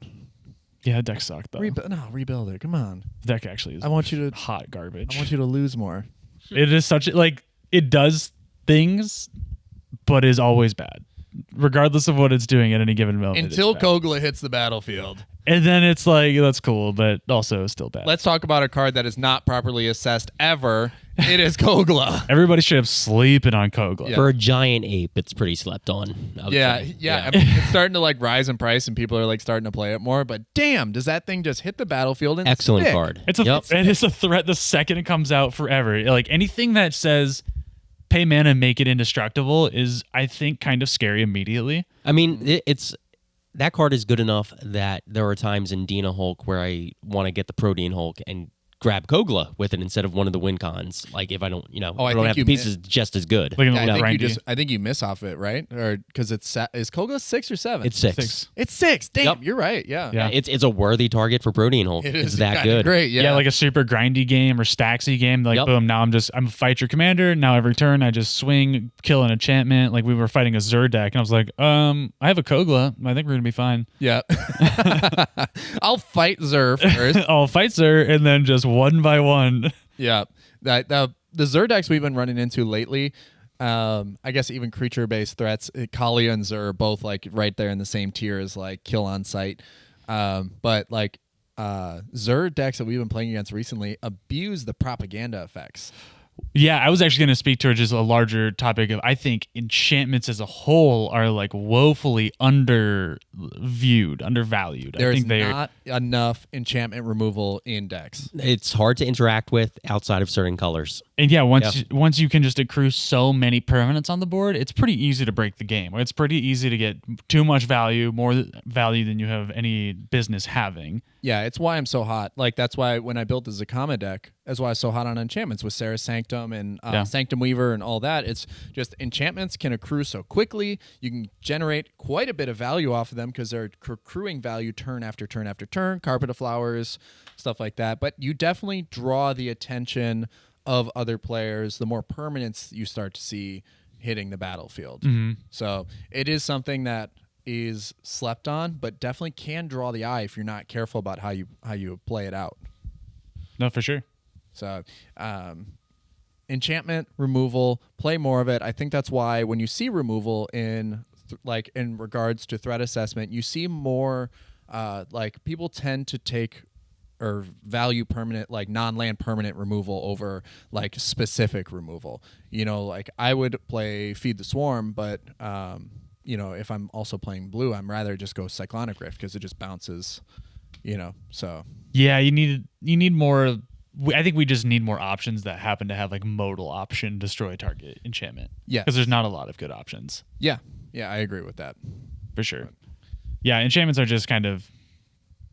Speaker 2: Yeah, that deck sucked, though.
Speaker 3: Rebuild it. Come on.
Speaker 2: The deck actually is
Speaker 3: I want you to
Speaker 2: hot garbage.
Speaker 3: I want you to lose more.
Speaker 2: It is such like it does things, but is always bad, regardless of what it's doing at any given moment.
Speaker 3: Until
Speaker 2: it's bad.
Speaker 3: Kogla hits the battlefield.
Speaker 2: And then it's like that's cool, but also still bad.
Speaker 3: Let's talk about a card that is not properly assessed ever. It is Kogla.
Speaker 2: Everybody should have sleeping on Kogla.
Speaker 3: Yeah.
Speaker 1: For a giant ape, it's pretty slept on. I would
Speaker 3: Yeah,
Speaker 1: say.
Speaker 3: yeah. I mean, it's starting to like rise in price, and people are like starting to play it more. But damn, does that thing just hit the battlefield and
Speaker 1: Excellent
Speaker 3: stick?
Speaker 1: card.
Speaker 2: It's a
Speaker 1: Yep.
Speaker 2: and it's a threat the second it comes out forever. Like anything that says pay mana and make it indestructible is, I think, kind of scary immediately.
Speaker 1: I mean, it's that card is good enough that there are times in Dina Hulk where I want to get the Protean Hulk and grab Kogla with it instead of one of the win cons. Like if I don't,
Speaker 3: I
Speaker 1: I don't
Speaker 3: think
Speaker 1: have the
Speaker 3: you
Speaker 1: pieces just as good.
Speaker 2: Like,
Speaker 3: Yeah,
Speaker 2: grindy.
Speaker 3: I think you miss off it, right? Or because is Kogla 6 or 7?
Speaker 1: It's 6.
Speaker 2: 6.
Speaker 3: It's 6. Damn,
Speaker 1: Yep.
Speaker 3: you're right. Yeah.
Speaker 2: Yeah.
Speaker 1: It's a worthy target for Protean Hulk.
Speaker 3: It
Speaker 1: It's
Speaker 3: is
Speaker 1: that
Speaker 3: kinda
Speaker 1: good.
Speaker 3: Great.
Speaker 2: Yeah.
Speaker 3: Yeah.
Speaker 2: Like a super grindy game or stacksy game. Like,
Speaker 1: Yep.
Speaker 2: boom, now I'm fight your commander. Now every turn I just swing, kill an enchantment. Like we were fighting a Zur deck, and I was like, I have a Kogla. I think we're gonna be fine.
Speaker 3: yeah. I'll fight Zur first.
Speaker 2: I'll fight Zur, and then just one by one.
Speaker 3: Yeah, the Zur decks we've been running into lately, I guess even creature-based threats, Kalia and Zur are both like right there in the same tier as like kill on sight. But like Zur decks that we've been playing against recently abuse the propaganda effects.
Speaker 2: Yeah, I was actually going to speak to just a larger topic of I think enchantments as a whole are like woefully undervalued. I
Speaker 3: There's
Speaker 2: think they're
Speaker 3: not enough enchantment removal in decks.
Speaker 1: It's hard to interact with outside of certain colors.
Speaker 2: and yeah, once you can just accrue so many permanents on the board, it's pretty easy to break the game. It's pretty easy to get too much value, more value than you have any business having.
Speaker 3: Yeah, it's why I'm so hot. Like that's why when I built the Zakama deck, that's why I was so hot on enchantments with Sarah's Sanctum and Sanctum Weaver and all that. It's just enchantments can accrue so quickly. You can generate quite a bit of value off of them because they're accruing value turn after turn after turn. Carpet of Flowers, stuff like that. But you definitely draw the attention of other players the more permanents you start to see hitting the battlefield. So it is something that is slept on, but definitely can draw the eye if you're not careful about how you play it out.
Speaker 2: No, for sure.
Speaker 3: So, enchantment removal, play more of it. I think that's why when you see removal in regards to threat assessment, you see more like people tend to take or value permanent, like non-land permanent removal over like specific removal. Like I would play Feed the Swarm, but if I'm also playing blue, I'm rather just go Cyclonic Rift because it just bounces, so.
Speaker 2: Yeah, you need more. I think we just need more options that happen to have like modal option destroy target enchantment.
Speaker 3: Yeah.
Speaker 2: Because there's not a lot of good options.
Speaker 3: Yeah, I agree with that.
Speaker 2: For sure. Yeah, enchantments are just kind of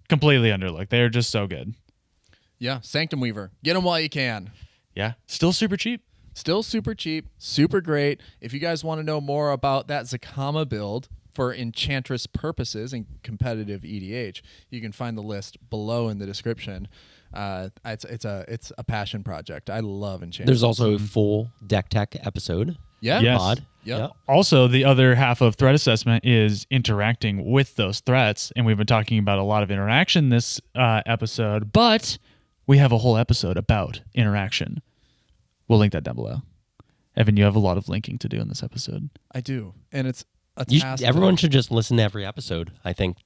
Speaker 2: completely underlooked. They're just so good.
Speaker 3: Yeah, Sanctum Weaver. Get them while you can.
Speaker 2: Yeah. Still super cheap.
Speaker 3: Still super cheap, super great. If you guys want to know more about that Zakama build for Enchantress purposes and competitive EDH, you can find the list below in the description. It's a passion project. I love Enchantress.
Speaker 1: There's also a full deck tech episode.
Speaker 3: Yeah.
Speaker 2: Yes.
Speaker 1: Pod.
Speaker 3: Yep.
Speaker 2: Also, the other half of threat assessment is interacting with those threats. And we've been talking about a lot of interaction this episode, but we have a whole episode about interaction. We'll link that down below. Evan, you have a lot of linking to do in this episode.
Speaker 3: I do. And it's a task.
Speaker 1: Everyone should just listen to every episode, I think.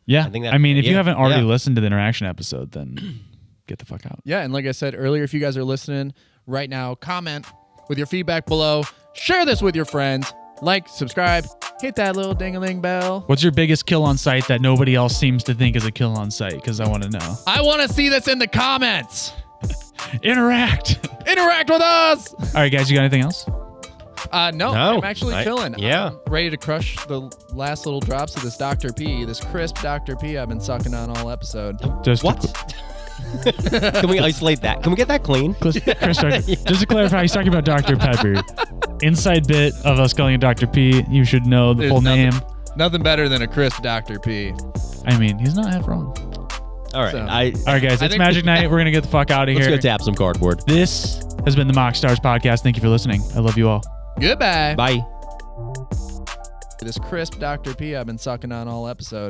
Speaker 2: Yeah.
Speaker 1: I think that-
Speaker 2: I mean, if you
Speaker 1: yeah,
Speaker 2: haven't already
Speaker 1: yeah.
Speaker 2: listened to the interaction episode, then get the fuck out.
Speaker 3: Yeah, and like I said earlier, if you guys are listening right now, comment with your feedback below. Share this with your friends. Like, subscribe, hit that little ding-a-ling bell.
Speaker 2: What's your biggest kill on site that nobody else seems to think is a kill on site? Because I want to know.
Speaker 3: I want to see this in the comments.
Speaker 2: Interact.
Speaker 3: Interact with us.
Speaker 2: All right, guys, you got anything else?
Speaker 3: No, I'm actually chilling.
Speaker 1: Yeah.
Speaker 3: I'm ready to crush the last little drops of this Dr. P, this crisp Dr. P I've been sucking on all episode.
Speaker 2: Just
Speaker 1: What? Can we isolate that? Can we get that clean?
Speaker 2: Chris, just to clarify, he's talking about Dr. Pepper. Inside bit of us calling it Dr. P. You should know the full name.
Speaker 3: Nothing better than a crisp Dr. P.
Speaker 2: I mean, he's not half wrong.
Speaker 1: All right.
Speaker 3: So-
Speaker 2: All right, guys, it's
Speaker 3: think
Speaker 2: Magic Night. We're going to get the fuck out of
Speaker 1: Let's
Speaker 2: here.
Speaker 1: go tap some cardboard.
Speaker 2: This has been the MoxStars podcast. Thank you for listening. I love you all.
Speaker 3: Goodbye.
Speaker 1: Bye.
Speaker 3: This crisp Dr. P I've been sucking on all episode.